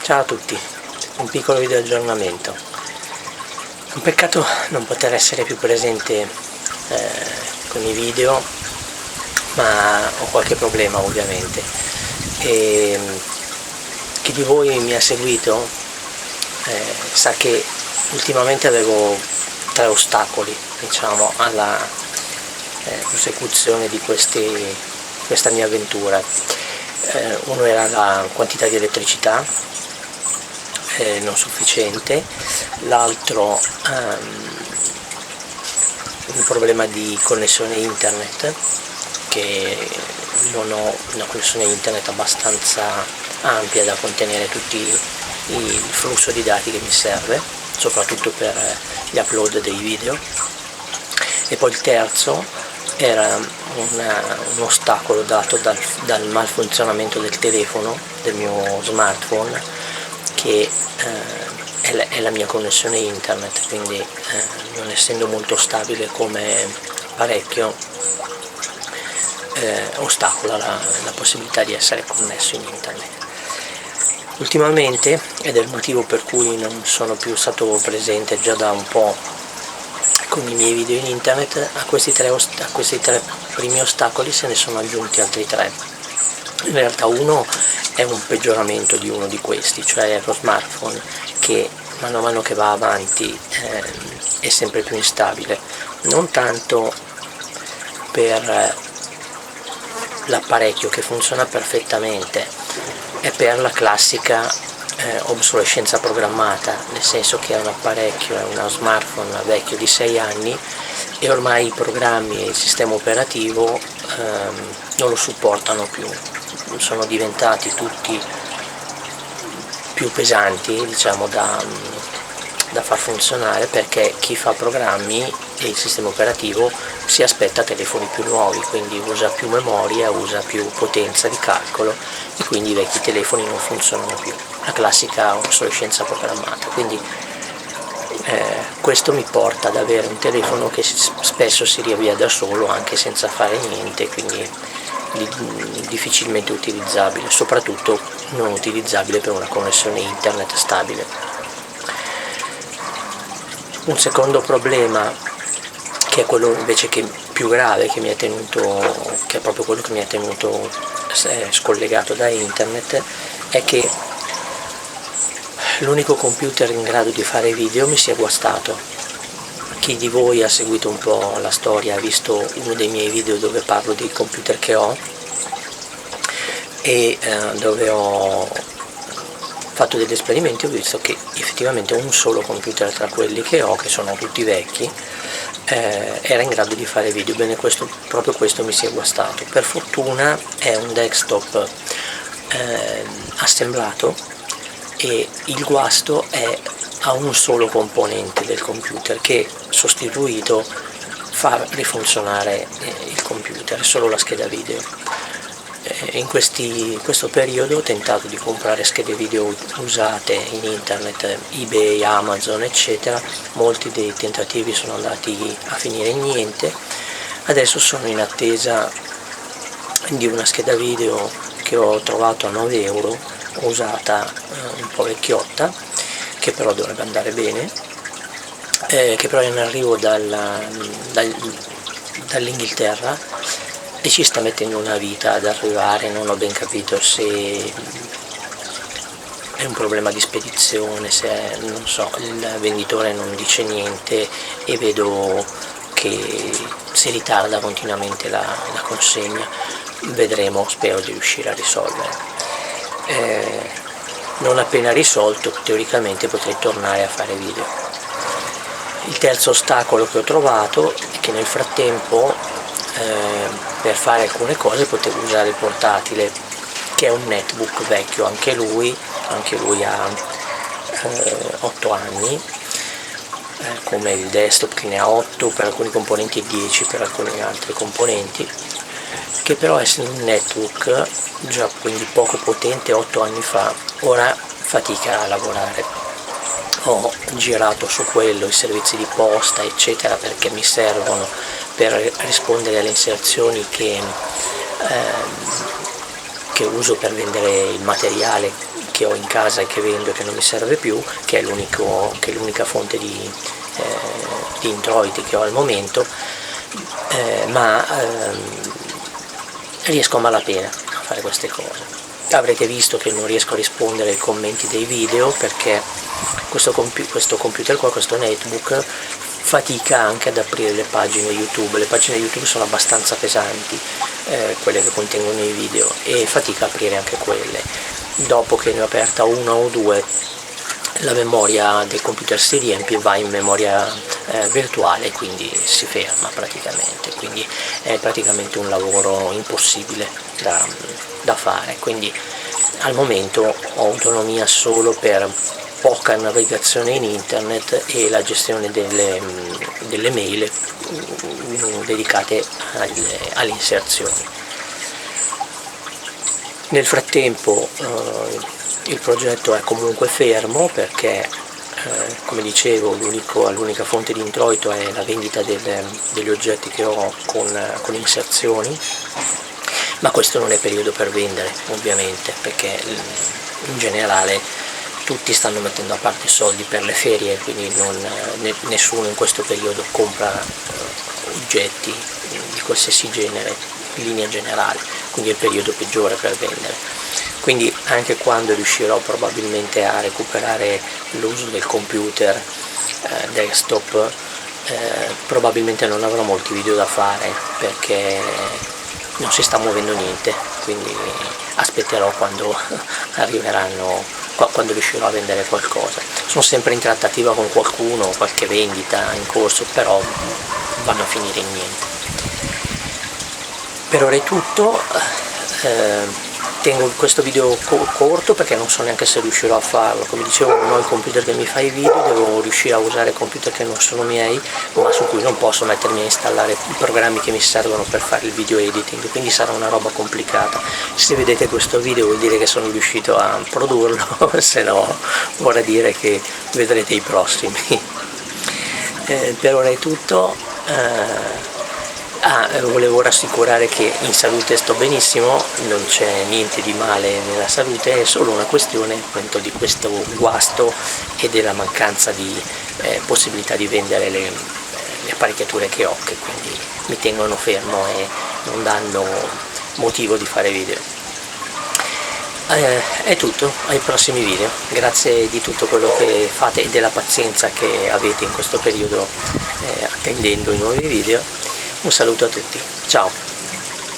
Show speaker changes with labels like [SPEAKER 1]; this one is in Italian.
[SPEAKER 1] Ciao a tutti, un piccolo video aggiornamento. Un peccato non poter essere più presente con i video, ma ho qualche problema ovviamente. E chi di voi mi ha seguito sa che ultimamente avevo 3 ostacoli, diciamo, alla prosecuzione di questa mia avventura. Uno era la quantità di elettricità non sufficiente, l'altro un problema di connessione internet, che non ho una connessione internet abbastanza ampia da contenere tutti il flusso di dati che mi serve, soprattutto per gli upload dei video. E poi il terzo era un ostacolo dato dal malfunzionamento del telefono, del mio smartphone, che è la mia connessione internet, quindi non essendo molto stabile come apparecchio ostacola la possibilità di essere connesso in internet. Ultimamente, ed è il motivo per cui non sono più stato presente già da un po' con i miei video in internet, a questi tre primi ostacoli se ne sono aggiunti altri 3. In realtà uno è un peggioramento di uno di questi, cioè lo smartphone, che mano a mano che va avanti è sempre più instabile, non tanto per l'apparecchio che funziona perfettamente, è per la classica obsolescenza programmata, nel senso che è un apparecchio, è uno smartphone vecchio di 6 anni e ormai i programmi e il sistema operativo non lo supportano più, sono diventati tutti più pesanti, diciamo, da far funzionare, perché chi fa programmi e il sistema operativo si aspetta telefoni più nuovi, quindi usa più memoria, usa più potenza di calcolo, e quindi i vecchi telefoni non funzionano più, la classica obsolescenza programmata. Quindi questo mi porta ad avere un telefono che spesso si riavvia da solo anche senza fare niente, quindi difficilmente utilizzabile, soprattutto non utilizzabile per una connessione internet stabile. Un secondo problema, che è quello invece che più grave, che è proprio quello che mi ha tenuto scollegato da internet, è che l'unico computer in grado di fare video mi si è guastato. Chi di voi ha seguito un po' la storia ha visto uno dei miei video dove parlo dei computer che ho e dove ho fatto degli esperimenti. Ho visto che effettivamente un solo computer tra quelli che ho, che sono tutti vecchi, era in grado di fare video. Bene, proprio questo mi si è guastato. Per fortuna è un desktop assemblato, e il guasto è a un solo componente del computer, che sostituito fa rifunzionare il computer, solo la scheda video. In questo periodo ho tentato di comprare schede video usate in internet, eBay, Amazon, eccetera. Molti dei tentativi sono andati a finire in niente. Adesso sono in attesa di una scheda video che ho trovato a 9 euro, usata, un po' vecchiotta, che però dovrebbe andare bene, che però è in arrivo dall'Inghilterra e ci sta mettendo una vita ad arrivare. Non ho ben capito se è un problema di spedizione, se non so, il venditore non dice niente e vedo che si ritarda continuamente la consegna. Vedremo, spero di riuscire a risolvere. Non appena risolto, teoricamente potrei tornare a fare video. Il terzo ostacolo che ho trovato è che nel frattempo per fare alcune cose potevo usare il portatile, che è un netbook vecchio, anche lui ha 8 anni, come il desktop che ne ha 8 per alcuni componenti e 10 per alcuni altri componenti, che però essendo un netbook già quindi poco potente 8 anni fa, ora fatica a lavorare. Ho girato su quello i servizi di posta eccetera, perché mi servono per rispondere alle inserzioni che uso per vendere il materiale che ho in casa e che vendo e che non mi serve più, che è l'unica fonte di introiti che ho al momento, ma riesco a malapena a fare queste cose. Avrete visto che non riesco a rispondere ai commenti dei video perché questo computer qua, questo netbook, fatica anche ad aprire le pagine YouTube. Le pagine YouTube sono abbastanza pesanti, quelle che contengono i video, e fatica a aprire anche quelle. Dopo che ne ho aperta una o due, la memoria del computer si riempie, va in memoria virtuale, quindi si ferma praticamente, quindi è praticamente un lavoro impossibile da fare. Quindi al momento ho autonomia solo per poca navigazione in internet e la gestione delle mail dedicate alle inserzioni. Nel frattempo il progetto è comunque fermo perché, come dicevo, l'unica fonte di introito è la vendita degli oggetti che ho con inserzioni, ma questo non è periodo per vendere ovviamente, perché in generale tutti stanno mettendo a parte soldi per le ferie, quindi nessuno in questo periodo compra oggetti di qualsiasi genere in linea generale, quindi è il periodo peggiore per vendere. Quindi anche quando riuscirò probabilmente a recuperare l'uso del computer desktop, probabilmente non avrò molti video da fare perché non si sta muovendo niente, quindi aspetterò quando arriveranno, quando riuscirò a vendere qualcosa. Sono sempre in trattativa con qualcuno, qualche vendita in corso, però vanno a finire in niente. Per ora è tutto. Tengo questo video corto perché non so neanche se riuscirò a farlo. Come dicevo, non ho il computer che mi fa i video, devo riuscire a usare computer che non sono miei, ma su cui non posso mettermi a installare i programmi che mi servono per fare il video editing, quindi sarà una roba complicata. Se vedete questo video vuol dire che sono riuscito a produrlo, se no vorrà dire che vedrete i prossimi. Per ora è tutto. Volevo rassicurare che in salute sto benissimo, non c'è niente di male nella salute, è solo una questione appunto di questo guasto e della mancanza di possibilità di vendere le apparecchiature che ho, che quindi mi tengono fermo e non danno motivo di fare video. È tutto, ai prossimi video. Grazie di tutto quello che fate e della pazienza che avete in questo periodo attendendo i nuovi video. Un saluto a tutti, ciao!